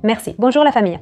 Merci. Bonjour la famille.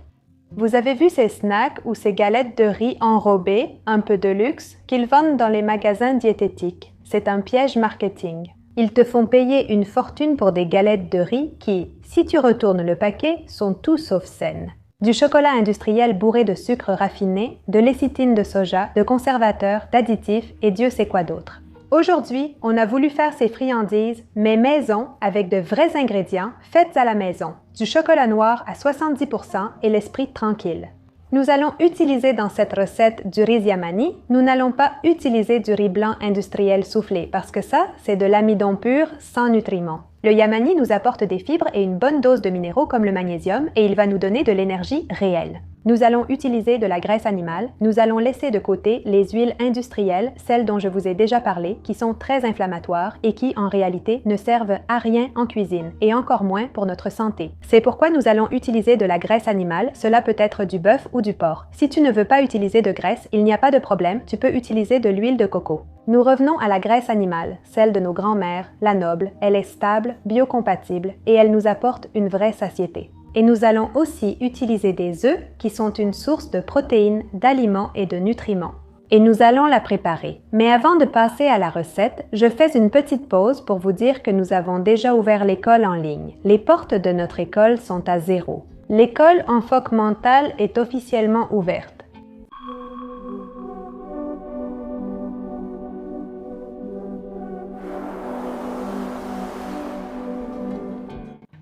Vous avez vu ces snacks ou ces galettes de riz enrobées, un peu de luxe, qu'ils vendent dans les magasins diététiques. C'est un piège marketing. Ils te font payer une fortune pour des galettes de riz qui, si tu retournes le paquet, sont tout sauf saines. Du chocolat industriel bourré de sucre raffiné, de lécithine de soja, de conservateurs, d'additifs et Dieu sait quoi d'autre. Aujourd'hui, on a voulu faire ces friandises, mais maison, avec de vrais ingrédients, faites à la maison. Du chocolat noir à 70% et l'esprit tranquille. Nous allons utiliser dans cette recette du riz yamani. Nous n'allons pas utiliser du riz blanc industriel soufflé parce que ça, c'est de l'amidon pur sans nutriments. Le yamani nous apporte des fibres et une bonne dose de minéraux comme le magnésium et il va nous donner de l'énergie réelle. Nous allons utiliser de la graisse animale. Nous allons laisser de côté les huiles industrielles, celles dont je vous ai déjà parlé, qui sont très inflammatoires et qui, en réalité, ne servent à rien en cuisine et encore moins pour notre santé. C'est pourquoi nous allons utiliser de la graisse animale. Cela peut être du bœuf ou du porc. Si tu ne veux pas utiliser de graisse, il n'y a pas de problème, tu peux utiliser de l'huile de coco. Nous revenons à la graisse animale, celle de nos grands-mères, la noble. Elle est stable, biocompatible et elle nous apporte une vraie satiété. Et nous allons aussi utiliser des œufs qui sont une source de protéines, d'aliments et de nutriments. Et nous allons la préparer. Mais avant de passer à la recette, je fais une petite pause pour vous dire que nous avons déjà ouvert l'école en ligne. Les portes de notre école sont à 0. L'école en phoque mentale est officiellement ouverte.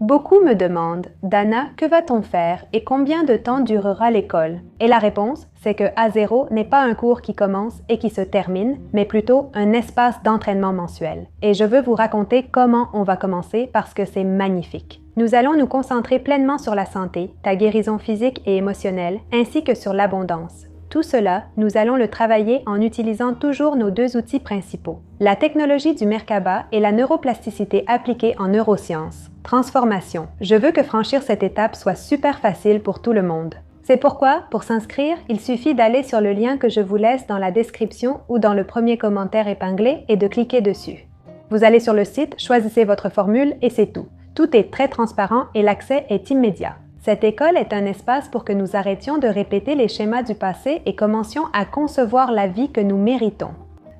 Beaucoup me demandent, Dana, que va-t-on faire et combien de temps durera l'école? Et la réponse, c'est que A0 n'est pas un cours qui commence et qui se termine, mais plutôt un espace d'entraînement mensuel. Et je veux vous raconter comment on va commencer parce que c'est magnifique. Nous allons nous concentrer pleinement sur la santé, ta guérison physique et émotionnelle, ainsi que sur l'abondance. Tout cela, nous allons le travailler en utilisant toujours nos deux outils principaux, la technologie du Merkaba et la neuroplasticité appliquée en neurosciences. Transformation. Je veux que franchir cette étape soit super facile pour tout le monde. C'est pourquoi, pour s'inscrire, il suffit d'aller sur le lien que je vous laisse dans la description ou dans le premier commentaire épinglé et de cliquer dessus. Vous allez sur le site, choisissez votre formule et c'est tout. Tout est très transparent et l'accès est immédiat. Cette école est un espace pour que nous arrêtions de répéter les schémas du passé et commencions à concevoir la vie que nous méritons.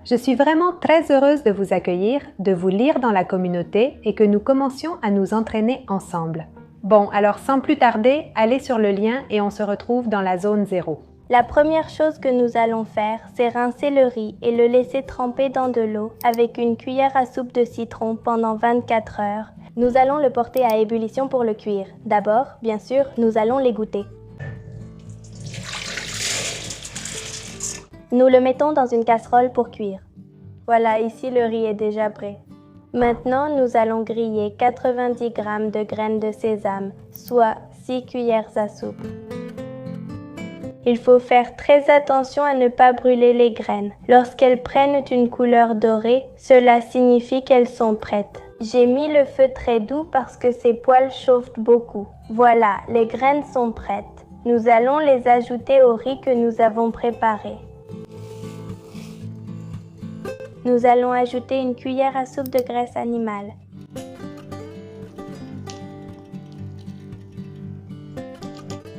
Je suis vraiment très heureuse de vous accueillir, de vous lire dans la communauté et que nous commencions à nous entraîner ensemble. Bon, alors sans plus tarder, allez sur le lien et on se retrouve dans la zone 0. La première chose que nous allons faire, c'est rincer le riz et le laisser tremper dans de l'eau avec une cuillère à soupe de citron pendant 24 heures. Nous allons le porter à ébullition pour le cuire. D'abord, bien sûr, nous allons l'égoutter. Nous le mettons dans une casserole pour cuire. Voilà, ici le riz est déjà prêt. Maintenant, nous allons griller 90 g de graines de sésame, soit 6 cuillères à soupe. Il faut faire très attention à ne pas brûler les graines. Lorsqu'elles prennent une couleur dorée, cela signifie qu'elles sont prêtes. J'ai mis le feu très doux parce que ces poêles chauffent beaucoup. Voilà, les graines sont prêtes. Nous allons les ajouter au riz que nous avons préparé. Nous allons ajouter une cuillère à soupe de graisse animale.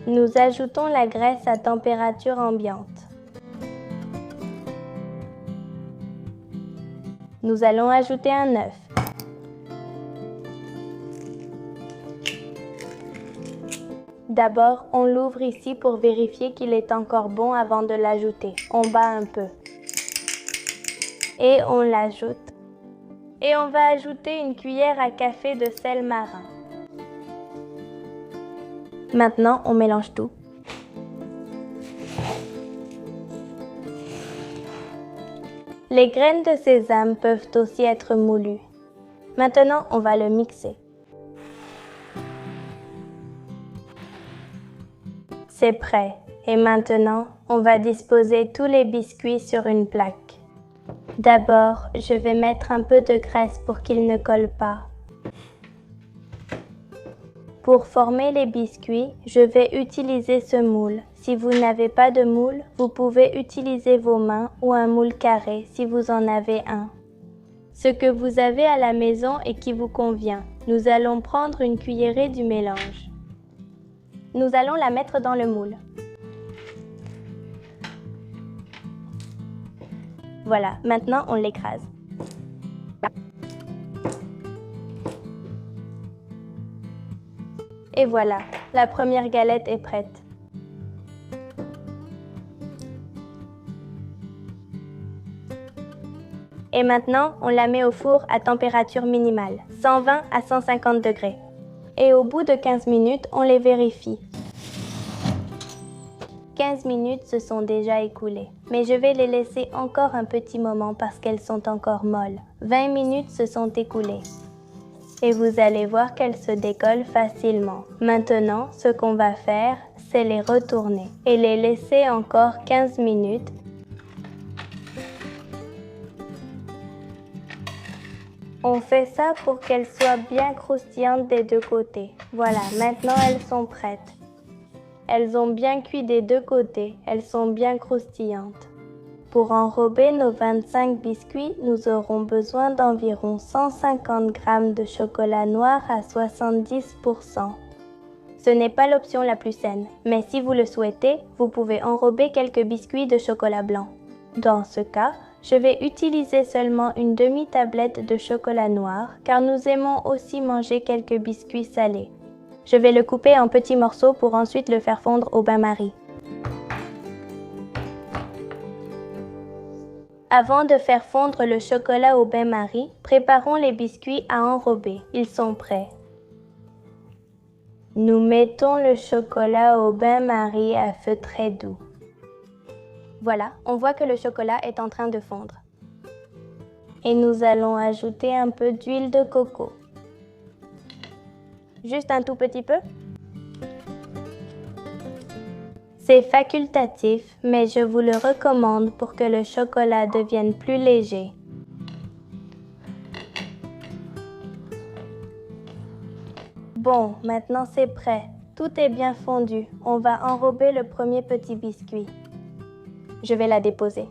Nous ajoutons la graisse à température ambiante. Nous allons ajouter un œuf. D'abord, on l'ouvre ici pour vérifier qu'il est encore bon avant de l'ajouter. On bat un peu. Et on l'ajoute. Et on va ajouter une cuillère à café de sel marin. Maintenant, on mélange tout. Les graines de sésame peuvent aussi être moulues. Maintenant, on va le mixer. C'est prêt. Et maintenant, on va disposer tous les biscuits sur une plaque. D'abord, je vais mettre un peu de graisse pour qu'ils ne collent pas. Pour former les biscuits, je vais utiliser ce moule. Si vous n'avez pas de moule, vous pouvez utiliser vos mains ou un moule carré si vous en avez un. Ce que vous avez à la maison et qui vous convient. Nous allons prendre une cuillerée du mélange. Nous allons la mettre dans le moule. Voilà, maintenant on l'écrase. Et voilà, la première galette est prête. Et maintenant, on la met au four à température minimale, 120 à 150 degrés. Et au bout de 15 minutes, on les vérifie. 15 minutes se sont déjà écoulées, mais je vais les laisser encore un petit moment parce qu'elles sont encore molles. 20 minutes se sont écoulées. Et vous allez voir qu'elles se décollent facilement. Maintenant, ce qu'on va faire, c'est les retourner et les laisser encore 15 minutes. On fait ça pour qu'elles soient bien croustillantes des deux côtés. Voilà, maintenant elles sont prêtes. Elles ont bien cuit des deux côtés, elles sont bien croustillantes. Pour enrober nos 25 biscuits, nous aurons besoin d'environ 150 g de chocolat noir à 70%. Ce n'est pas l'option la plus saine, mais si vous le souhaitez, vous pouvez enrober quelques biscuits de chocolat blanc. Dans ce cas, je vais utiliser seulement une demi-tablette de chocolat noir car nous aimons aussi manger quelques biscuits salés. Je vais le couper en petits morceaux pour ensuite le faire fondre au bain-marie. Avant de faire fondre le chocolat au bain-marie, préparons les biscuits à enrober. Ils sont prêts. Nous mettons le chocolat au bain-marie à feu très doux. Voilà, on voit que le chocolat est en train de fondre. Et nous allons ajouter un peu d'huile de coco. Juste un tout petit peu. C'est facultatif, mais je vous le recommande pour que le chocolat devienne plus léger. Bon, maintenant c'est prêt. Tout est bien fondu. On va enrober le premier petit biscuit. Je vais la déposer.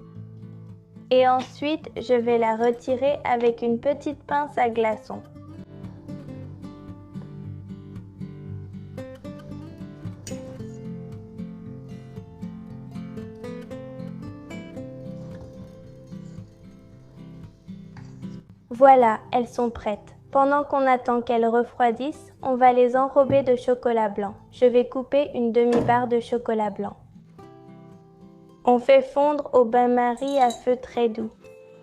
Et ensuite, je vais la retirer avec une petite pince à glaçons. Voilà, elles sont prêtes. Pendant qu'on attend qu'elles refroidissent, on va les enrober de chocolat blanc. Je vais couper une demi-barre de chocolat blanc. On fait fondre au bain-marie à feu très doux.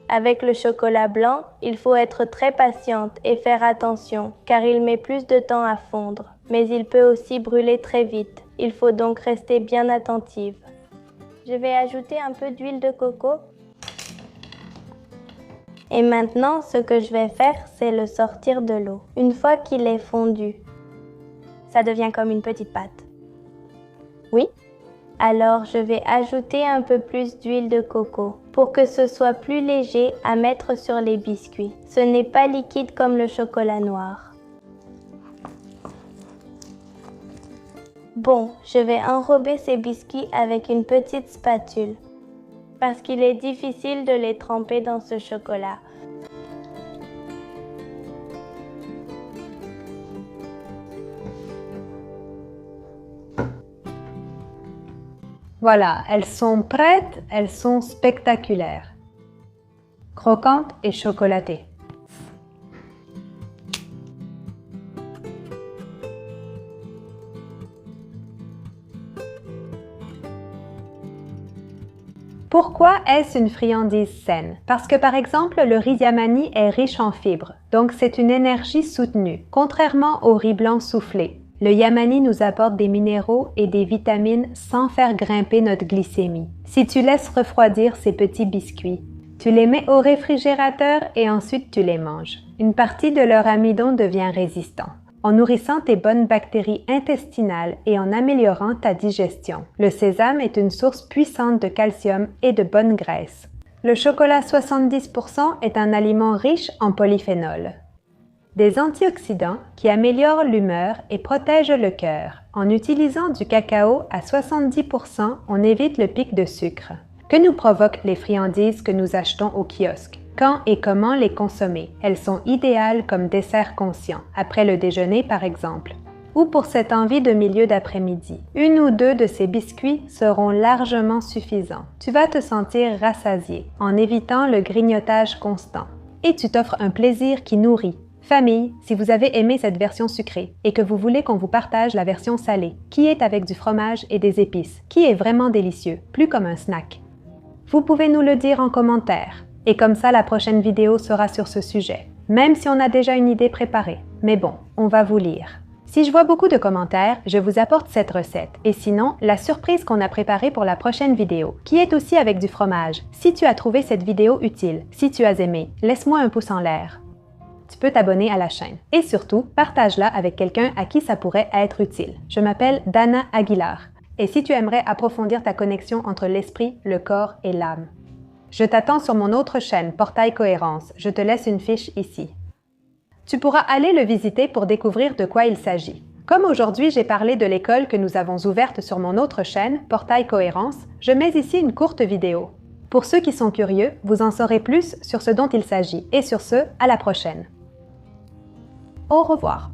Avec le chocolat blanc, il faut être très patiente et faire attention car il met plus de temps à fondre, mais il peut aussi brûler très vite. Il faut donc rester bien attentive. Je vais ajouter un peu d'huile de coco. Et maintenant, ce que je vais faire, c'est le sortir de l'eau. Une fois qu'il est fondu, ça devient comme une petite pâte. Oui? Alors, je vais ajouter un peu plus d'huile de coco pour que ce soit plus léger à mettre sur les biscuits. Ce n'est pas liquide comme le chocolat noir. Bon, je vais enrober ces biscuits avec une petite spatule parce qu'il est difficile de les tremper dans ce chocolat. Voilà, elles sont prêtes, elles sont spectaculaires. Croquantes et chocolatées. Pourquoi est-ce une friandise saine? Parce que par exemple, le riz yamani est riche en fibres, donc c'est une énergie soutenue, contrairement au riz blanc soufflé. Le yamani nous apporte des minéraux et des vitamines sans faire grimper notre glycémie. Si tu laisses refroidir ces petits biscuits, tu les mets au réfrigérateur et ensuite tu les manges. Une partie de leur amidon devient résistant, en nourrissant tes bonnes bactéries intestinales et en améliorant ta digestion. Le sésame est une source puissante de calcium et de bonne graisse. Le chocolat 70% est un aliment riche en polyphénol. Des antioxydants qui améliorent l'humeur et protègent le cœur. En utilisant du cacao à 70%, on évite le pic de sucre. Que nous provoquent les friandises que nous achetons au kiosque? Quand et comment les consommer? Elles sont idéales comme dessert conscient, après le déjeuner par exemple. ou pour cette envie de milieu d'après-midi. Une ou deux de ces biscuits seront largement suffisants. Tu vas te sentir rassasié en évitant le grignotage constant. Et tu t'offres un plaisir qui nourrit. Famille, si vous avez aimé cette version sucrée et que vous voulez qu'on vous partage la version salée, qui est avec du fromage et des épices, qui est vraiment délicieux, plus comme un snack. Vous pouvez nous le dire en commentaire. Et comme ça, la prochaine vidéo sera sur ce sujet. Même si on a déjà une idée préparée. Mais bon, on va vous lire. Si je vois beaucoup de commentaires, je vous apporte cette recette. Et sinon, la surprise qu'on a préparée pour la prochaine vidéo, qui est aussi avec du fromage. Si tu as trouvé cette vidéo utile, si tu as aimé, laisse-moi un pouce en l'air. Tu peux t'abonner à la chaîne. Et surtout, partage-la avec quelqu'un à qui ça pourrait être utile. Je m'appelle Dana Aguilar. Et si tu aimerais approfondir ta connexion entre l'esprit, le corps et l'âme. Je t'attends sur mon autre chaîne, Portail Cohérence. Je te laisse une fiche ici. Tu pourras aller le visiter pour découvrir de quoi il s'agit. Comme aujourd'hui j'ai parlé de l'école que nous avons ouverte sur mon autre chaîne, Portail Cohérence, je mets ici une courte vidéo. Pour ceux qui sont curieux, vous en saurez plus sur ce dont il s'agit. Et sur ce, à la prochaine. Au revoir.